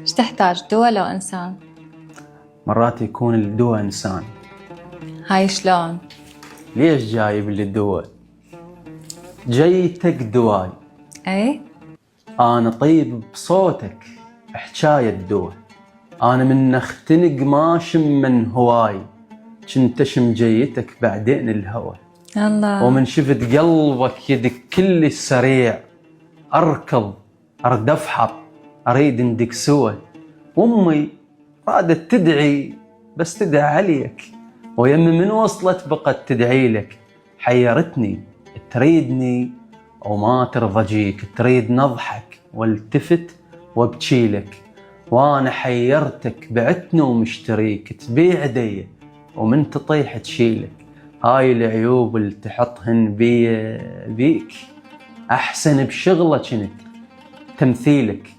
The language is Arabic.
ايش تحتاج، دواء لو إنسان؟ مرات يكون الدواء إنسان. هاي شلون؟ ليش جايب لي الدواء؟ جيتك دواي. اي؟ أنا طيب بصوتك حكاية دواء. أنا من اختنق ما شم من هواي، كنت أشم جيتك بعدين الهوى. الله. ومن شفت قلبك يدك كل السريع، أركض أرد أفحط أريد ندق سوا. وأمي رادت تدعي بس تدعي عليك، ويم من وصلت بقت تدعي لك. حيرتني تريدني وما ترضى جيك، تريد نضحك والتفت وابكي لك. وانا حيرتك بعتني ومشتريك، تبيع دي ومن تطيح تشيلك. هاي العيوب اللي تحطهن بيك، احسن بشغلة كنت تمثيلك.